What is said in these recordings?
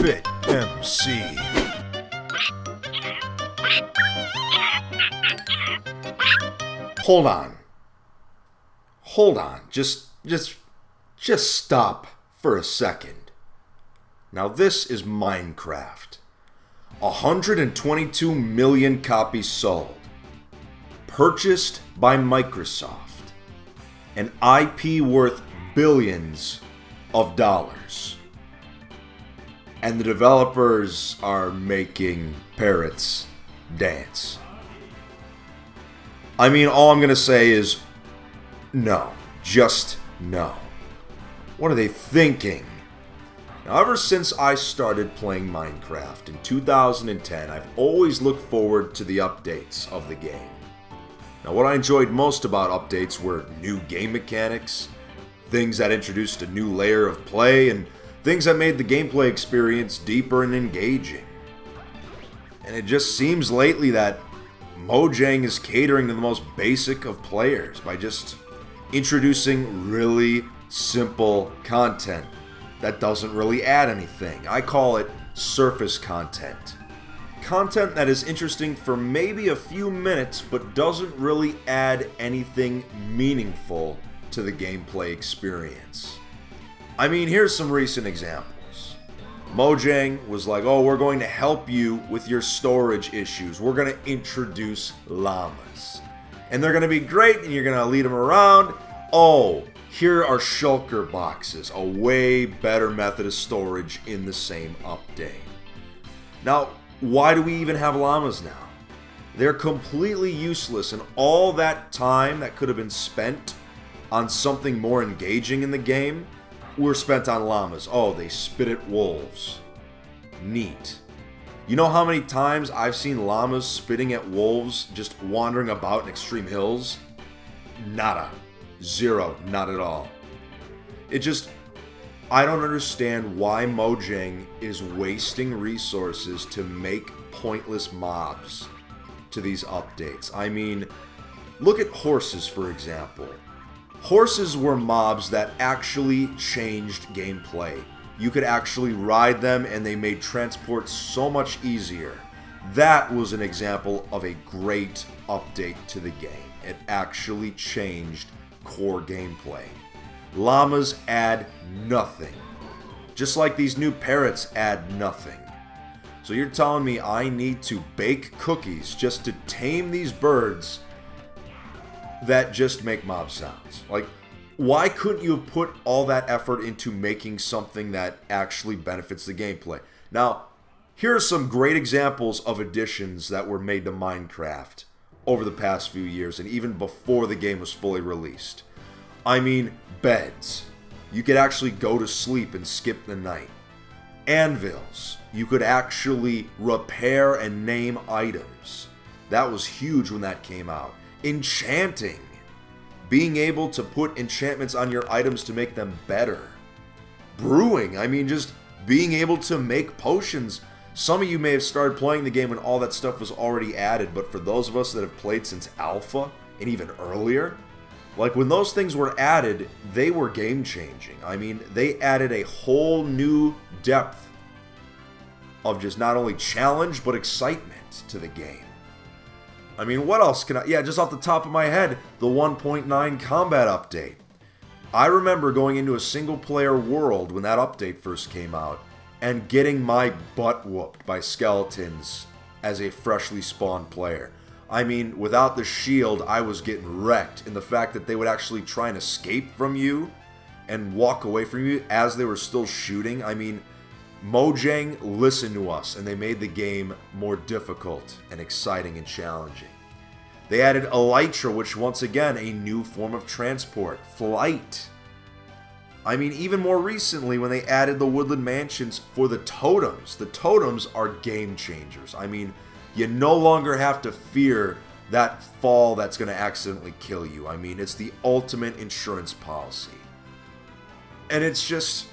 Fit MC. Hold on. Just stop for a second. Now this is Minecraft. 122 million copies sold. Purchased by Microsoft. An IP worth billions of dollars. And the developers are making parrots dance. I mean, all I'm going to say is no. Just no. What are they thinking? Now, ever since I started playing Minecraft in 2010, I've always looked forward to the updates of the game. Now, what I enjoyed most about updates were new game mechanics, things that introduced a new layer of play, and things that made the gameplay experience deeper and engaging. And it just seems lately that Mojang is catering to the most basic of players by just introducing really simple content that doesn't really add anything. I call it surface content. Content that is interesting for maybe a few minutes but doesn't really add anything meaningful to the gameplay experience. I mean, here's some recent examples. Mojang was like, oh, we're going to help you with your storage issues. We're going to introduce llamas. And they're going to be great, and you're going to lead them around. Oh, here are shulker boxes, a way better method of storage in the same update. Now, why do we even have llamas now? They're completely useless, and all that time that could have been spent on something more engaging in the game were spent on llamas. Oh, they spit at wolves. Neat. You know how many times I've seen llamas spitting at wolves just wandering about in extreme hills? Nada. Zero. Not at all. I don't understand why Mojang is wasting resources to make pointless mobs to these updates. I mean, look at horses, for example. Horses were mobs that actually changed gameplay. You could actually ride them, and they made transport so much easier. That was an example of a great update to the game. It actually changed core gameplay. Llamas add nothing. Just like these new parrots add nothing. So you're telling me I need to bake cookies just to tame these birds that just make mob sounds? Like, why couldn't you have put all that effort into making something that actually benefits the gameplay? Now, here are some great examples of additions that were made to Minecraft over the past few years and even before the game was fully released. I mean, beds. You could actually go to sleep and skip the night. Anvils. You could actually repair and name items. That was huge when that came out. Enchanting. Being able to put enchantments on your items to make them better. Brewing. I mean, just being able to make potions. Some of you may have started playing the game when all that stuff was already added, but for those of us that have played since Alpha and even earlier, like when those things were added, they were game changing. I mean, they added a whole new depth of just not only challenge, but excitement to the game. I mean, what else can I... Yeah, just off the top of my head, the 1.9 combat update. I remember going into a single-player world when that update first came out and getting my butt whooped by skeletons as a freshly spawned player. I mean, without the shield, I was getting wrecked. And the fact that they would actually try and escape from you and walk away from you as they were still shooting. I mean, Mojang listened to us, and they made the game more difficult and exciting and challenging. They added Elytra, which once again, a new form of transport. Flight. I mean, even more recently when they added the Woodland Mansions for the totems. The totems are game changers. I mean, you no longer have to fear that fall that's going to accidentally kill you. I mean, it's the ultimate insurance policy. And it's just...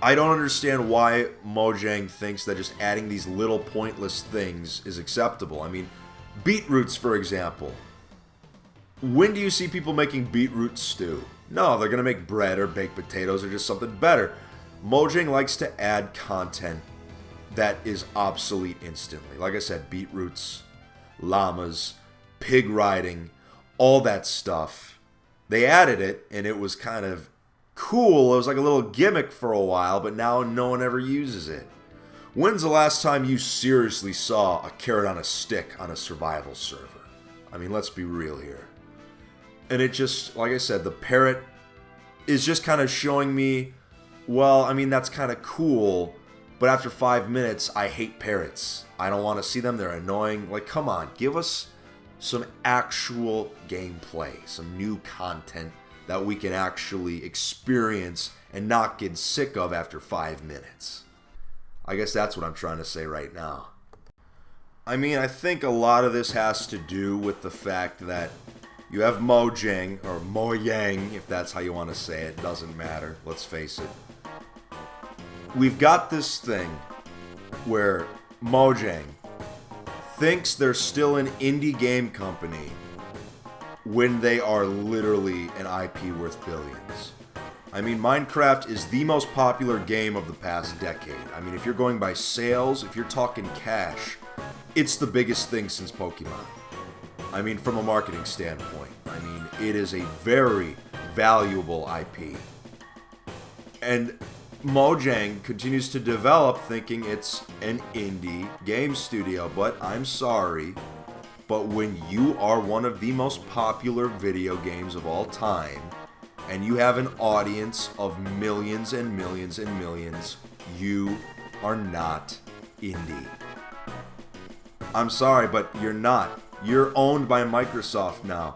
I don't understand why Mojang thinks that just adding these little pointless things is acceptable. I mean, beetroots, for example. When do you see people making beetroot stew? No, they're going to make bread or baked potatoes or just something better. Mojang likes to add content that is obsolete instantly. Like I said, beetroots, llamas, pig riding, all that stuff. They added it, and it was kind of cool. It was like a little gimmick for a while, but now no one ever uses it. When's the last time you seriously saw a carrot on a stick on a survival server? I mean, let's be real here. And it just, like I said, the parrot is just kind of showing me, well, I mean, that's kind of cool, but after 5 minutes, I hate parrots. I don't want to see them. They're annoying. Like, come on, give us some actual gameplay, some new content that we can actually experience and not get sick of after 5 minutes. I guess that's what I'm trying to say right now. I mean, I think a lot of this has to do with the fact that you have Mojang, or Mojang, if that's how you want to say it, doesn't matter, let's face it. We've got this thing where Mojang thinks they're still an indie game company when they are literally an IP worth billions. I mean, Minecraft is the most popular game of the past decade. I mean, if you're going by sales, if you're talking cash, it's the biggest thing since Pokemon. I mean, from a marketing standpoint. I mean, it is a very valuable IP. And Mojang continues to develop thinking it's an indie game studio, but I'm sorry, but when you are one of the most popular video games of all time, and you have an audience of millions and millions and millions, you are not indie. I'm sorry, but you're not. You're owned by Microsoft now.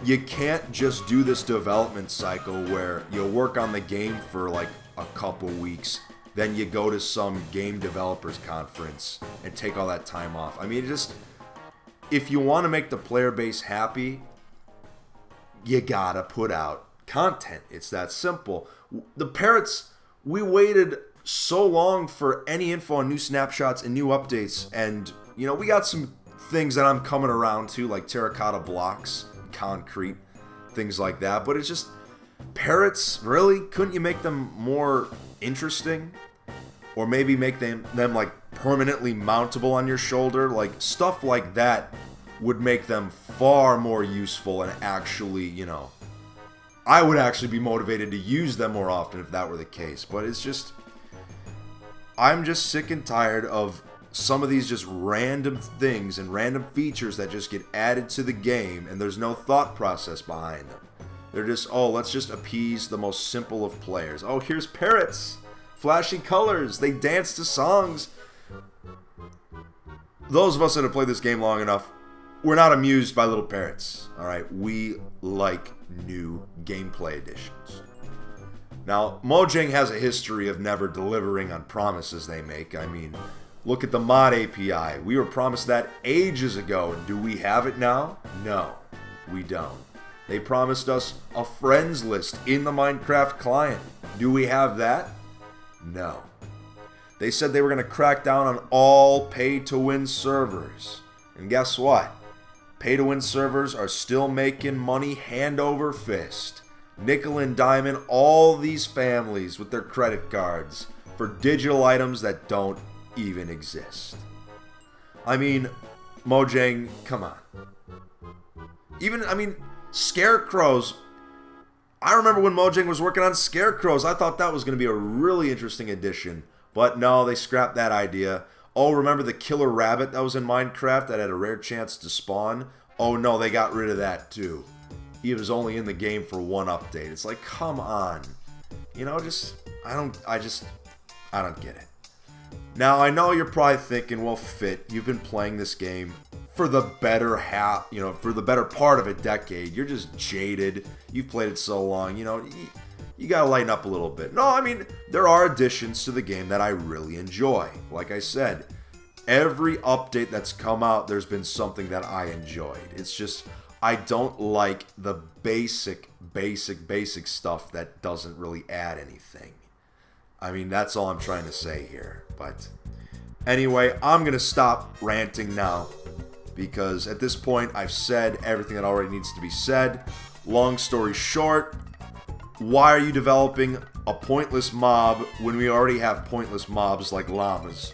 You can't just do this development cycle where you work on the game for like a couple weeks, then you go to some game developers conference and take all that time off. I mean, if you want to make the player base happy, you gotta put out content. It's that simple. The Parrots, we waited so long for any info on new snapshots and new updates, and you know, we got some things that I'm coming around to, like terracotta blocks, concrete, things like that, but it's just, Parrots, really? Couldn't you make them more interesting? Or maybe make them like permanently mountable on your shoulder? Like, stuff like that would make them far more useful and actually, you know, I would actually be motivated to use them more often if that were the case. But it's just, I'm just sick and tired of some of these just random things and random features that just get added to the game and there's no thought process behind them. They're just, oh, let's just appease the most simple of players. Oh, here's parrots. Flashy colors. They dance to songs. Those of us that have played this game long enough, we're not amused by little parrots. Alright, we like new gameplay additions. Now, Mojang has a history of never delivering on promises they make. I mean, look at the mod API. We were promised that ages ago. Do we have it now? No, we don't. They promised us a friends list in the Minecraft client. Do we have that? No. They said they were going to crack down on all pay-to-win servers. And guess what? Pay-to-win servers are still making money hand over fist. Nickel and diamond all these families with their credit cards for digital items that don't even exist. I mean, Mojang, come on. Scarecrows. I remember when Mojang was working on Scarecrows. I thought that was going to be a really interesting addition. But no, they scrapped that idea. Oh, remember the killer rabbit that was in Minecraft that had a rare chance to spawn? Oh no, they got rid of that too. He was only in the game for one update. It's like, come on. You know, I don't get it. Now, I know you're probably thinking, well, Fit, you've been playing this game for the better for the better part of a decade. You're just jaded. You've played it so long, you gotta lighten up a little bit. No, I mean, there are additions to the game that I really enjoy. Like I said, every update that's come out, there's been something that I enjoyed. It's just, I don't like the basic stuff that doesn't really add anything. I mean, that's all I'm trying to say here. But anyway, I'm going to stop ranting now because at this point I've said everything that already needs to be said. Long story short, why are you developing a pointless mob when we already have pointless mobs like llamas.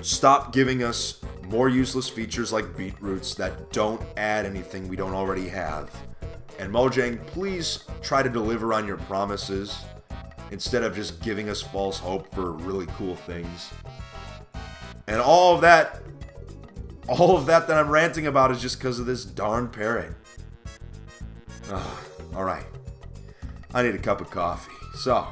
Stop giving us more useless features like beetroots that don't add anything we don't already have. And Mojang, please try to deliver on your promises instead of just giving us false hope for really cool things. And all of that I'm ranting about is just because of this darn parrot. Alright. I need a cup of coffee. So,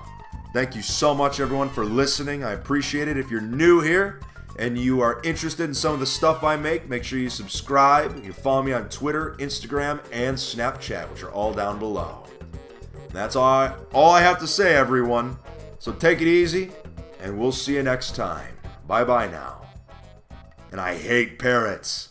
thank you so much everyone for listening. I appreciate it. If you're new here and you are interested in some of the stuff I make sure you subscribe. You can follow me on Twitter, Instagram, and Snapchat, which are all down below. And that's all I have to say, everyone. So take it easy, and we'll see you next time. Bye-bye now. And I hate parrots.